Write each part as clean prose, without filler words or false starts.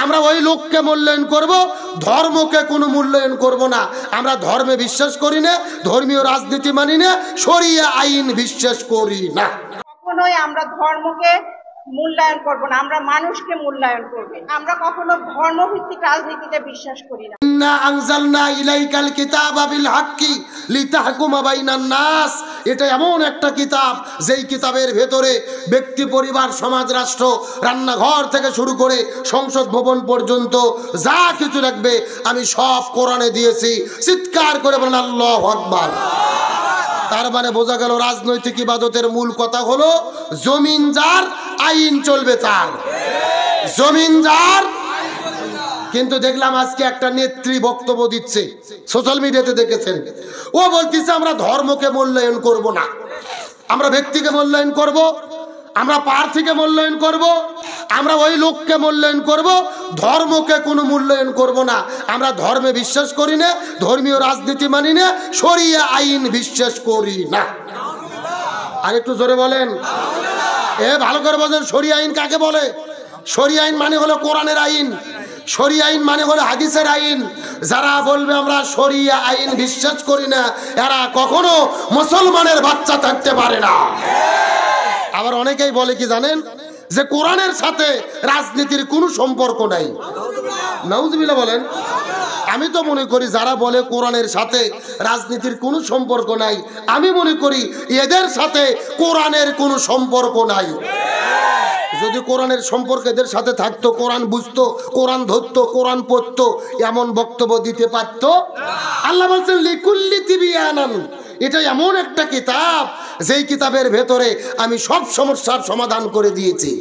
আমরা ওই লোককে মূল্যায়ন করব, ধর্মকে কোনো মূল্যায়ন করব না। আমরা ধর্মে বিশ্বাস করি না, ধর্মীয় রাজনীতি মানি না, শরিয়া আইন বিশ্বাস করি না। কখনোই আমরা ধর্মকে মূল্যায়ন করব না, আমরা মানুষকে মূল্যায়ন করব। আমরা কখনো ধর্মভিত্তিক রাজনীতিতে বিশ্বাস করি না। ইন্না আনজালনা ইলাইকাল কিতাবা বিল হাক্কি লিতাহকুমা বাইনান নাস। এটা এমন একটা কিতাব যেই কিতাবের ভেতরে ব্যক্তি, পরিবার, সমাজ, রাষ্ট্র, রান্নাঘর থেকে শুরু করে সংসদ ভবন পর্যন্ত যা কিছু লাগবে আমি সব কোরআনে দিয়েছি। চিৎকার করে বলেন আল্লাহু আকবার। তার মানে বোঝা গেল রাজনৈতিক ইবাদতের মূল কথা হলো জমিন যার, আইন চলবে তার। জমিন যার। কিন্তু দেখলাম আজকে একটা নেত্রী বক্তব্য দিচ্ছে, সোশ্যাল মিডিয়াতে দেখেছেন, ও বলতেছে আমরা ধর্মকে মূল্যায়ন করব না, আমরা ব্যক্তিকে মূল্যায়ন করব, আমরা প্রার্থীকে মূল্যায়ন করব, আমরা ওই লোককে মূল্যায়ন করব, ধর্মকে কোনো মূল্যায়ন করব না। আমরা ধর্মে বিশ্বাস করি না, ধর্মীয় রাজনীতি মানি না, শরিয়া আইন বিশ্বাস করি না। আর একটু জোরে বলেন, ভালো করে বলেন, শরিয়া আইন কাকে বলে? শরিয়া আইন মানে হলো কোরআনের আইন, শরিয়া আইন মানে হলো হাদিসের আইন। যারা বলবে আমরা শরিয়া আইন বিশ্বাস করি না, এরা কখনো মুসলমানের বাচ্চা থাকতে পারে না। আবার অনেকেই বলে কি জানেন, যে কোরআনের সাথে রাজনীতির কোনো সম্পর্ক নাই। নাউজুবিল্লাহ বলেন। আমি তো মনে করি যারা বলে কোরআনের সাথে রাজনীতির কোনো সম্পর্ক নাই, আমি মনে করি এদের সাথে কোরআনের কোনো সম্পর্ক নাই। যদি কোরআনের সম্পর্ক এদের সাথে থাকতো, কোরআন বুঝতো, কোরআন ধরতো, কোরআন পড়তো, এমন বক্তব্য দিতে পারতো? আল্লাহ বলছেন লিকুল্লি তিবিয়ানান, এটা এমন একটা কিতাব যেই কিতাবের ভেতরে আমি সব সমস্যার সমাধান করে দিয়েছি।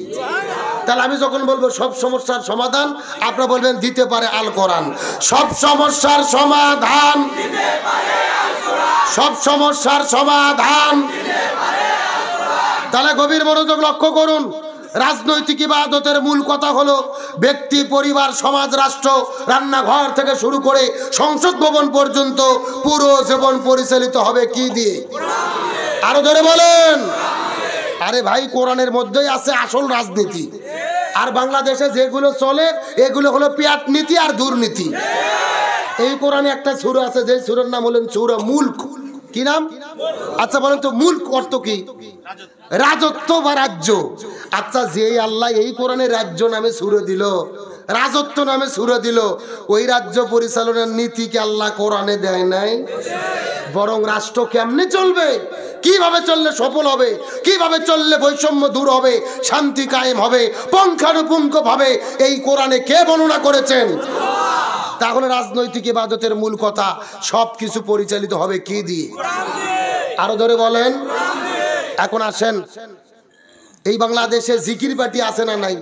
তাহলে আমি যখন বলবো সব সমস্যার সমাধান, আপনারা বলবেন দিতে পারে আল কোরআন। সব সমস্যার সমাধান, সব সমস্যার সমাধান। তাহলে গভীর মনোযোগ লক্ষ্য করুন, রাজনৈতিক ইবাদতের মূল কথা হলো ব্যক্তি, পরিবার, সমাজ, রাষ্ট্র, রান্নাঘর থেকে শুরু করে সংসদ ভবন পর্যন্ত পুরো জীবন পরিচালিত হবে কি দিয়ে? আরো ধরে বলেন। আরে ভাই, কোরআনের মধ্যেই আছে আসল রাজনীতি। আর বাংলাদেশে যেগুলো চলে এগুলো হলো পিয়াট নীতি আর দুর্নীতি। এই কোরআনে একটা সূরা আছে, যে সূরার নাম হলেন সূরা মুলক। কি নাম? আচ্ছা বলেন তো, মুলক অর্থ কি? রাজত্ব বা রাজ্য। আচ্ছা, যে আল্লাহ এই কোরআনে রাজ্য নামে সূরা দিল, রাজত্ব নামে সূরা দিল, ওই রাজ্য পরিচালনার নীতি কি আল্লাহ কোরআনে দেয় নাই? বরং রাষ্ট্র কেমনে চলবে, কিভাবে চললে সফল হবে, কিভাবে চললে বৈষম্য দূর হবে, শান্তি কায়েম হবে, পুঙ্খানুপুঙ্খ ভাবে এই কোরআনে কে বর্ণনা করেছেন? তাহলে রাজনৈতিক ইবাদতের মূল কথা সবকিছু পরিচালিত হবে কি দিয়ে? আরো ধরে বলেন। এখন আসেন, এই বাংলাদেশে জিকির পার্টি আছে না নাই?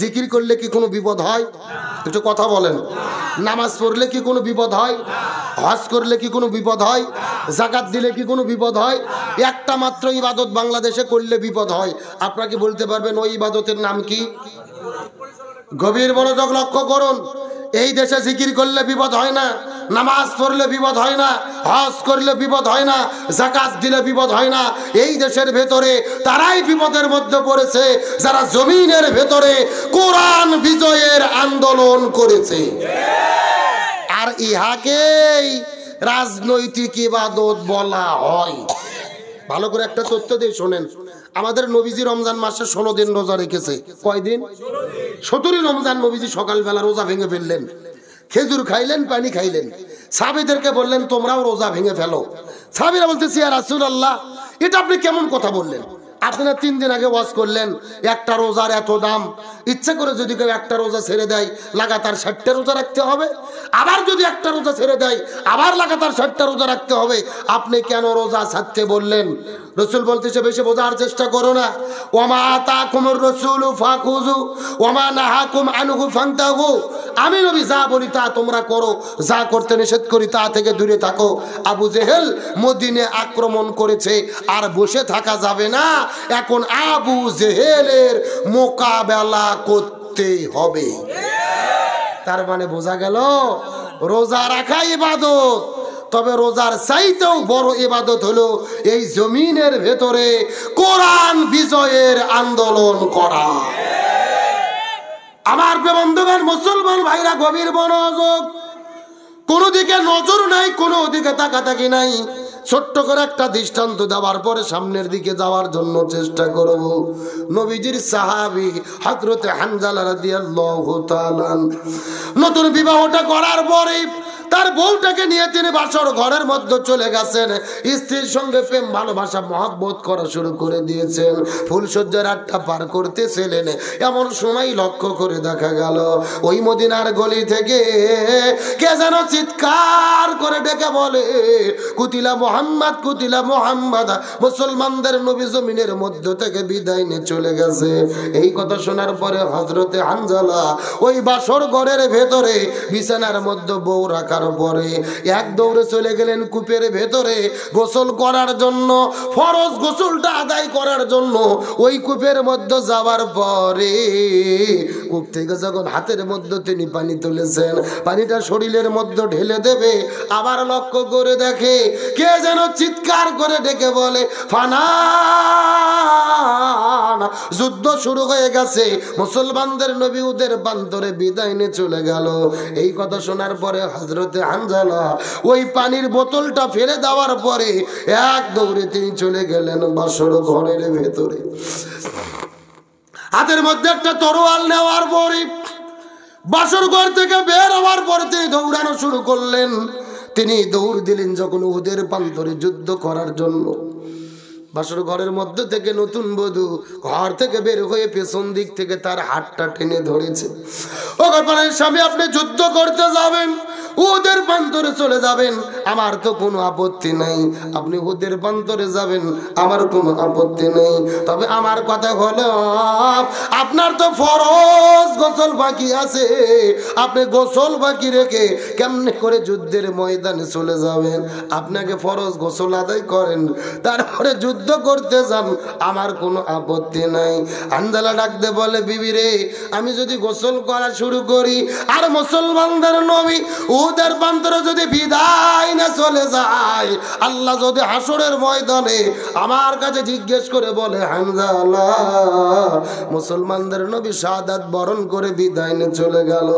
জিকির করলে কি কোনো বিপদ হয়? একটু কথা বলেন। নামাজ পড়লে কি কোনো বিপদ হয়? হজ করলে কি কোনো বিপদ হয়? যাকাত দিলে কি কোনো বিপদ হয়? একটা মাত্র ইবাদত বাংলাদেশে করলে বিপদ হয়। আপনারা কি বলতে পারবেন ওই ইবাদতের নাম কি? গভীর মনোযোগ লক্ষ্য করুন, এই দেশে জিকির করলে বিপদ হয় না, নামাজ পড়লে বিপদ হয় না, হজ করলে বিপদ হয় না, যাকাত দিলে বিপদ হয় না। এই দেশের ভেতরে তারাই বিপদের মধ্যে পড়েছে যারা জমিনের ভেতরে কোরআন বিজয়ের আন্দোলন করেছে। আর ইহাকেই রাজনৈতিক ইবাদত বলা হয়। ভালো করে একটা তথ্য দিয়ে শোনেন, আমাদের নবীজি রমজান মাসে 16 দিন রোজা রেখেছে। কয়দিন? 17 রমজান নবীজি সকালবেলা রোজা ভেঙে ফেললেন, খেজুর খাইলেন, পানি খাইলেন। সাহাবীদেরকে বললেন তোমরাও রোজা ভেঙে ফেলো। সাহাবীরা বলতেছে ইয়া রাসূলুল্লাহ, এটা আপনি কেমন কথা বললেন? আপনারা 3 দিন আগে ওয়াজ করলেন একটা রোজার এত দাম, ইচ্ছা করে যদি কেউ একটা রোজা ছেড়ে দেয় লাগাতার 60টা রোজা রাখতে হবে, আবার যদি একটা রোজা ছেড়ে দেয় আবার লাগাতার 60টা রোজা রাখতে হবে, আপনি কেন রোজা ছাড়তে বললেন? রাসূল বলতেছে বেশি বোঝার চেষ্টা করো না। ওয়ামা আতাকুমুর রাসূলু ফাকুযু ওয়ামা নাহাকুম আনহু ফান্তাহু। আমি নবী যা বলি তা তোমরা করো, যা করতে নিষেধ করি তা থেকে দূরে থাকো। আবু জেহেল মদিনে আক্রমণ করেছে, আর বসে থাকা যাবে না। এখন আবু জেহেলের মোকাবেলা করতে হবে। তার মানে বোঝা গেল রোজা রাখা ইবাদত, তবে রোজার চাইতেও বড় ইবাদত হলো এই জমিনের ভেতরে কোরআন বিজয়ের আন্দোলন করা। আমার বন্ধুগণ, মুসলমান ভাইরা, গভীর মনোযোগ। কোনো দিকে নজর নাই, কোনো দিকে তাকাতাকি নাই। ছোট্ট করে একটা দৃষ্টান্ত দেওয়ার পরে সামনের দিকে যাওয়ার জন্য চেষ্টা করব। নবীজির সাহাবী হযরতে হানজালা রাদিয়াল্লাহু তাআলা নতুন বিবাহটা করার পরে তার বউটাকে নিয়ে তিনি বাসর ঘরের মধ্যে চলে গেছেন। স্ত্রীর সঙ্গে প্রেম ভালোবাসা মহব্বত করা শুরু করে দিয়েছেন। ফুলসজ্জার রাতটা পার করতেছিলেন, এমন সময় লক্ষ্য করে দেখা গেল ওই মদিনার গলি থেকে কে যেন চিৎকার করে ডেকে বলে, কুতিলা মুহাম্মদ, কুতিলা মুহাম্মদ, মুসলমানদের নবী জমিনের মধ্য থেকে বিদায় নিয়ে চলে গেছে। এই কথা শোনার পরে হযরতে হানজালা ওই বাসর ঘরের ভেতরে বিছানার মধ্যে বউ রাখার পরে এক দৌড়ে চলে গেলেন কূপের ভেতরে গোসল করার জন্য, ফরজ গোসলটা আদায় করার জন্য। ওই কূপের মধ্যে যাওয়ার পরে কূপ থেকে যখন হাতের মধ্যে তিনি পানি তুলেছেন, পানিটা শরীরের মধ্যে ঢেলে দেবে, আবার লক্ষ্য করে দেখে কে যেন চিৎকার করে ডেকে বলে, ফানান, যুদ্ধ শুরু হয়ে গেছে, মুসলমানদের নবী ওদের বান্দরে বিদায় নিয়ে চলে গেল। এই কথা শোনার পরে হযরতে হানজালা ওই পানির বোতলটা ফেলে দেওয়ার পরে এক দৌড়ে তিনি চলে গেলেন বাসর ঘরের ভেতরে। হাতের মধ্যে একটা তরোয়াল নেওয়ার পরে বাসর ঘর থেকে বের হওয়ার পরে তিনি দৌড়ানো শুরু করলেন। তিনি দৌড় দিলেন যখন ওদের প্রান্তরে যুদ্ধ করার জন্য। বাসর ঘরের মধ্যে থেকে নতুন বধূ ঘর থেকে বের হয়ে পেছন দিক থেকে তার হাতটা টেনে ধরেছে। ও গর্বের স্বামী, আপনি যুদ্ধ করতে যাবেন, ওদের প্রান্তরে চলে যাবেন, আমার তো কোনো আপত্তি নাই। আপনি ওদের প্রান্তরে যাবেন, আমার কোনো আপত্তি নেই। তবে আমার কথা হলো, আপনার তো ফরজ গোসল বাকি আছে। আপনি গোসল বাকি রেখে কেমনে করে যুদ্ধের ময়দানে চলে যাবেন? আপনাকে ফরজ গোসল আদায় করেন, তারপরে যুদ্ধ করতে যান, আমার কোনো আপত্তি নাই। হানজালা ডাকতে বলে, বিবি রে, আমি যদি গোসল করা শুরু করি আর মুসলমানদের নবী ওদের প্রান্তরে যদি বিদায় না চলে যায়, আল্লাহ যদি হাসরের ময়দানে আমার কাছে জিজ্ঞেস করে বলে, হানজালা, মুসলমানদের নবী শাহাদাত বরণ করে বিদায় নিয়ে চলে গেল,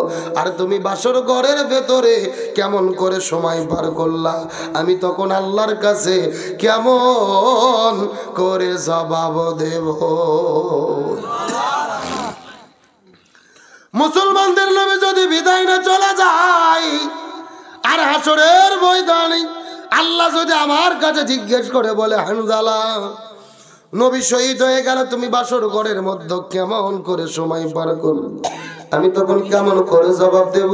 আর তুমি বাসর ঘরের ভেতরে কেমন করে সময় পার করলা, আমি তখন আল্লাহর কাছে কেমন করে জবাব দেব? মুসলমানদের নবী যদি বিদায় না চলে যায় আর হাসরের ময়দানে আল্লাহ যদি আমার কাছে জিজ্ঞেস করে বলে, হানজালা, নবী শহীদ হয়ে গেল, তুমি বাসর ঘরের মধ্যে কেমন করে সময় পার করলে, আমি তখন কেমন করে জবাব দেব?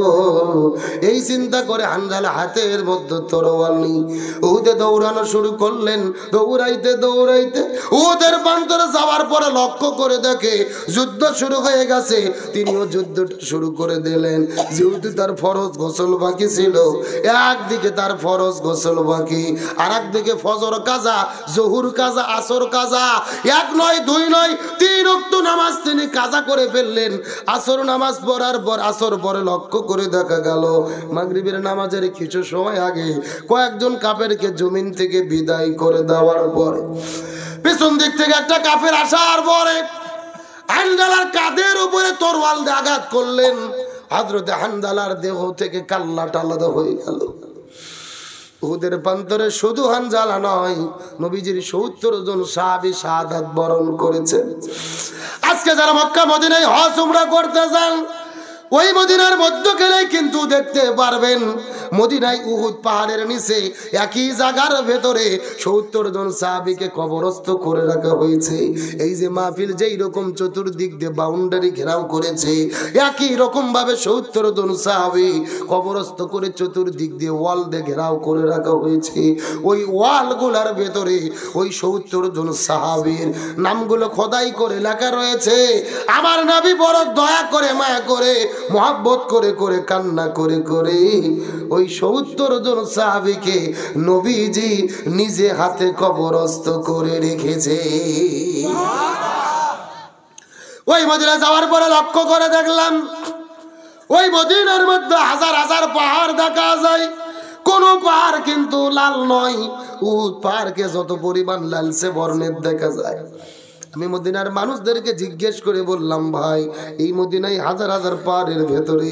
এই চিন্তা করে হানজালা হাতের মধ্যে তরোয়াল নিয়ে উহুদে দৌড়ানো শুরু করলেন। দৌড়াইতে দৌড়াইতে উহুদের প্রান্তরে যাওয়ার পরে লক্ষ্য করে দেখে যুদ্ধ শুরু হয়ে গেছে। তিনিও যুদ্ধটা শুরু করে দিলেন। যেহেতু তার ফরজ গোসল বাকি ছিল, একদিকে তার ফরজ গোসল বাকি, আর একদিকে ফজর কাজা, জহুর কাজা, আসর কাজা, এক নয় দুই নয় তিন ওয়াক্ত নামাজ তিনি কাজা করে ফেললেন। আসর নামাজ পড়ার পর আসর পরে লক্ষ্য করে দেখা গেল মাগরিবের নামাজের কিছু সময় আগে কয়েকজন কাফেরকে জমিন থেকে বিদায় করে দেওয়ার পরে পেছন দিক থেকে একটা কাফের আসার পরে হানজালার কাঁধের উপরে তরোয়াল দিয়ে আঘাত করলেন। হযরতে হানজালার দেহ থেকে কাল্লাটা আলাদা হয়ে গেল। উহুদের প্রান্তরে শুধু হানজালা নয়, নবীজির ৭০ জন সাহাবী শাহাদাত বরণ করেছেন। আজকে যারা মক্কা মদিনায় হজ উমরা করতে যান, ওই মদিনার মধ্য গেলেই কিন্তু দেখতে পারবেন মদিনায় উহুদ পাহাড়ের নিচে একই জায়গার ভেতরে ৭০ জন সাহাবীকে কবরস্থ করে রাখা হয়েছে। এই যে মাহফিল যেই রকম চতুর্দিক দিয়ে বাউন্ডারি ঘেরাও করেছে, একই রকম ভাবে ৭০ জন সাহাবী কবরস্থ করে চতুর্দিক দিয়ে ওয়াল দিয়ে ঘেরাও করে রাখা হয়েছে। ওই ওয়ালগুলার ভেতরে ওই ৭০ জন সাহাবীর নামগুলো খোদাই করে লেখা রয়েছে। আমার নবী বড় দয়া করে, মায়া করে, মহব্বত করে করে, কান্না করে করে ওই ৭০ জন সাহাবীকে নবীজি নিজে হাতে কবরস্থ করে রেখেছে। ওই মদিনা যাওয়ার পরে লক্ষ্য করে দেখলাম ওই মদিনার মধ্যে হাজার হাজার পাহাড় দেখা যায়, কোন পাহাড় কিন্তু লাল নয়। উহুদ পাহাড়কে যত পরিমাণ লালচে বর্ণের দেখা যায়, আমি মদিনার মানুষদেরকে জিজ্ঞেস করে বললাম, ভাই এই মদিনায় হাজার হাজার পাহাড়ের ভেতরে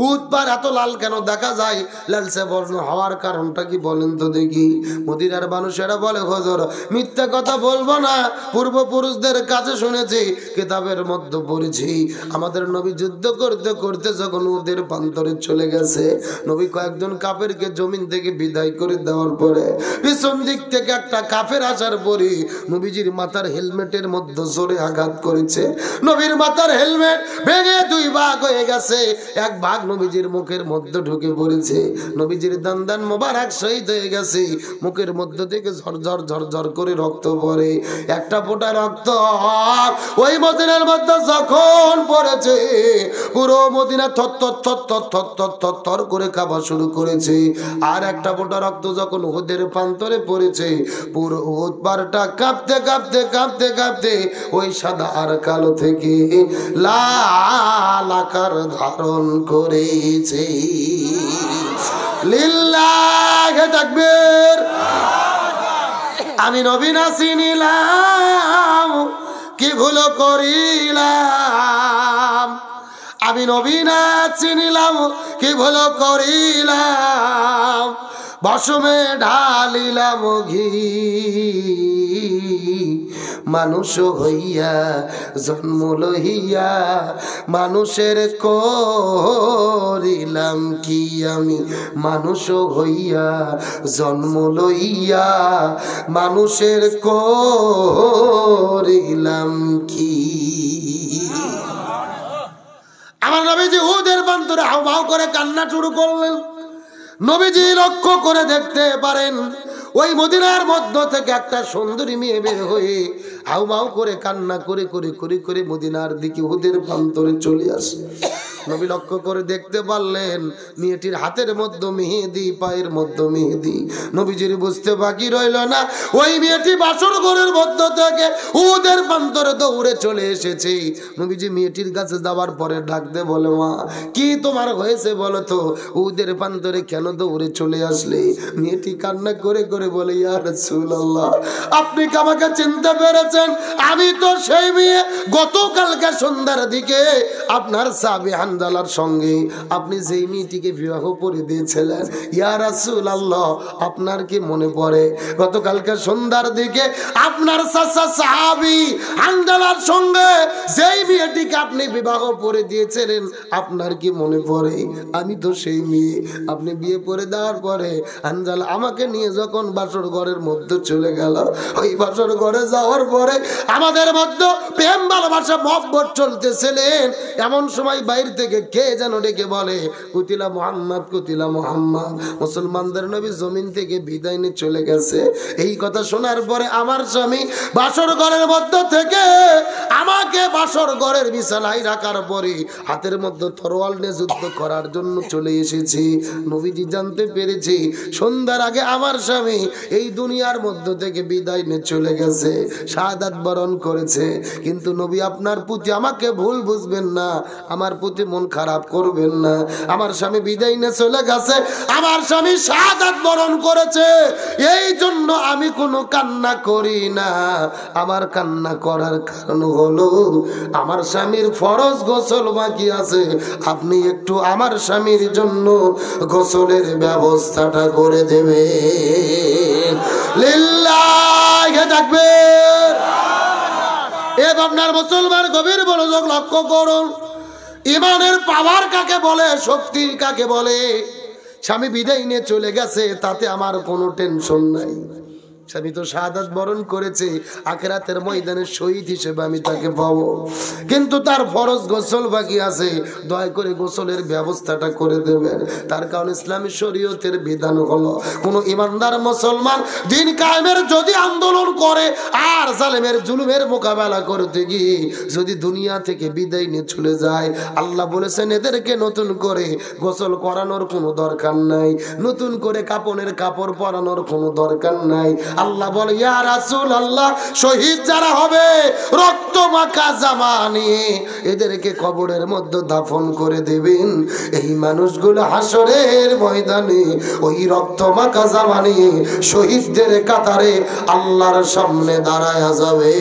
উট পাহাড় এত লাল কেন দেখা যায়? লালসে বর্ণ হওয়ার কারণটা কি বলেন তো দেখি। মদিনার মানুষেরা বলে, হুজুর মিথ্যা কথা বলবো না, পূর্বপুরুষদের কাছে শুনেছি, কিতাবের মধ্যে পড়েছি, আমাদের নবী যুদ্ধ করতে করতে যখন ওদের প্রান্তরে চলে গেছে, নবী কয়েকজন কাফেরকে জমিন থেকে বিদায় করে দেওয়ার পরে পিছন দিক থেকে একটা কাফের আসার পরে নবীজির মাথার হেলমেটের মধ্যে জোরে আঘাত করেছে। নবীর মাথার হেলমেট ভেঙে দুই ভাগ হয়ে গেছে, এক ভাগ নবীজির মুখের মধ্যে ঢুকে পড়েছে। নবীজির দান মোবারক শহীদ হয়ে গেছে, মুখের মধ্যে থেকে ঝরঝর ঝরঝর করে রক্ত পড়ে। একটা ফোঁটা রক্ত ওই মদিনার মধ্যে যখন পড়েছে, পুরো মদিনা থর করে কাঁপা শুরু করেছে। আর একটা ফোঁটা রক্ত যখন ওদের প্রান্তরে পড়েছে, পুরো উৎপারটা কাঁপতে কাঁপতে কাঁপতে কাঁপতে ওই সাদা আর কালো থেকে লাল আকার ধারণ করেছে। লিল্লাহি তাকবীর। আমি নবী না চিনিলাম, কি ভুল করিলাম, আমি নবী না চিনিলাম, কি ভুল করিলাম, বসমে ঢালিলাম ঘি, মানুষ হইয়া জন্ম লইয়া মানুষের করিলাম কি, আমি মানুষ হইয়া জন্ম লইয়া মানুষের করিলাম কি। আমার নবীজি উহুদের প্রান্তরে হাউমাউ করে কান্না শুরু করলেন। নবীজি লক্ষ্য করে দেখতে পারেন ওই মদিনার মধ্য থেকে একটা সুন্দরী মেয়ে বের হয়ে হাউমাউ করে কান্না করে করে করে করে মদিনার দিকে উহুদের প্রান্তরে চলে আসে। নবী লক্ষ্য করে দেখতে পারলেন মেয়েটির হাতের মধ্যে মেহেদি, পায়ের মধ্যে মেহেদি। নবীজির বুঝতে বাকি রইল না, ওই মেয়েটি বাসর ঘরের মধ্য থেকে উহুদের প্রান্তরে দৌড়ে চলে এসেছে। নবীজি মেয়েটির কাছে যাওয়ার পরে ডাকতে বলে, মা কি তোমার হয়েছে বলো তো, উহুদের প্রান্তরে কেন দৌড়ে চলে আসলে? মেয়েটি কান্না করে করে বলে, ইয়া রাসূলুল্লাহ, আপনি কি আমাকে চিনতে পেরেছেন? আমি তো সেই মেয়ে, গতকালকে সন্ধ্যার দিকে আপনার সাহাবী হানজালার সঙ্গে আপনি যেই মেয়েটিকে বিবাহ করে দিয়েছিলেন। ইয়া রাসূলুল্লাহ, আপনার কি মনে পড়ে গতকালকে সন্ধ্যার দিকে আপনার চাচা সাহাবী হানজালার সঙ্গে যেই মেয়েটিকে আপনি বিবাহ করে দিয়েছিলেন, আপনার কি মনে পড়ে? আমি তো সেই মেয়ে। আপনি বিয়ে করে দেওয়ার পরে হানজালা আমাকে নিয়ে যখন বাসর ঘরের মধ্যে চলে গেল, ওই বাসর ঘরে যাওয়ার পরে আমাদের মধ্যে প্রেম ভালোবাসা মহব্বত চলতেছিলেন। এমন সময় বাইরে থেকে কে যেন ডেকে বলে, কুতিলা মুহাম্মদ, কুতিলা মুহাম্মদ, মুসলমানদের নবী জমিন থেকে বিদায় নিয়ে চলে গেছে। এই কথা শোনার পরে আমার স্বামী বাসর ঘরের মধ্যে থেকে আমাকে বাসর ঘরের বিছানায় রাখার পরে হাতের মধ্যে তরোয়াল নিয়ে যুদ্ধ করার জন্য চলে এসেছি। নবীজি জানতে পেরেছি সন্ধ্যার আগে আমার স্বামী এই দুনিয়ার মধ্য থেকে বিদায় নিয়ে চলে গেছে, শাহাদাত বরণ করেছে। কিন্তু নবী আপনার প্রতি আমাকে ভুল বুঝবেন না, আমার প্রতি মন খারাপ করবেন না। আমার স্বামী বিদায় নিয়ে চলে গেছে, আমার স্বামী শাহাদাত বরণ করেছে, এই জন্য আমি কোনো কান্না করি না। আমার কান্না করার কারণ হলো আমার স্বামীর ফরজ গোসল বাকি আছে, আপনি একটু আমার স্বামীর জন্য গোসলের ব্যবস্থাটা করে দেবেন। লিল্লাহি তাকবীর। এ আপনার মুসলমান গভীর মনোযোগ লক্ষ্য করুন, ইমানের পাওয়ার কাকে বলে, শক্তি কাকে বলে। স্বামী বিদায় নিয়ে চলে গেছে, তাতে আমার কোনো টেনশন নাই। স্বামী তো শাহাদাত বরণ করেছে, আখিরাতের ময়দানে শহীদ হিসেবে আমি তাকে পাবো। কিন্তু তার ফরজ গোসল বাকি আছে, দয়া করে গোসলের ব্যবস্থাটা করে দেবেন। তার কারণ ইসলামী শরীয়তের বিধান হলো, কোনো ইমানদার মুসলমান দিন কায়েমের যদি আন্দোলন করে আর জালেমের জুলুমের মোকাবেলা করতে গিয়ে যদি দুনিয়া থেকে বিদায় নিয়ে চলে যায়, আল্লাহ বলেছেন এদেরকে নতুন করে গোসল করানোর কোনো দরকার নাই, নতুন করে কাপড়ের কাপড় পরানোর কোনো দরকার নাই। আল্লাহ বলে ইয়া রাসূলুল্লাহ শহীদ যারা হবে রক্ত মাখা জামা নিয়ে এদেরকে কবরের মধ্যে দাফন করে দেবেন। এই মানুষগুলো হাসরের ময়দানে ওই রক্ত মাখা জামা নিয়ে শহীদদের কাতারে আল্লাহর সামনে দাঁড়ায়া যাবে।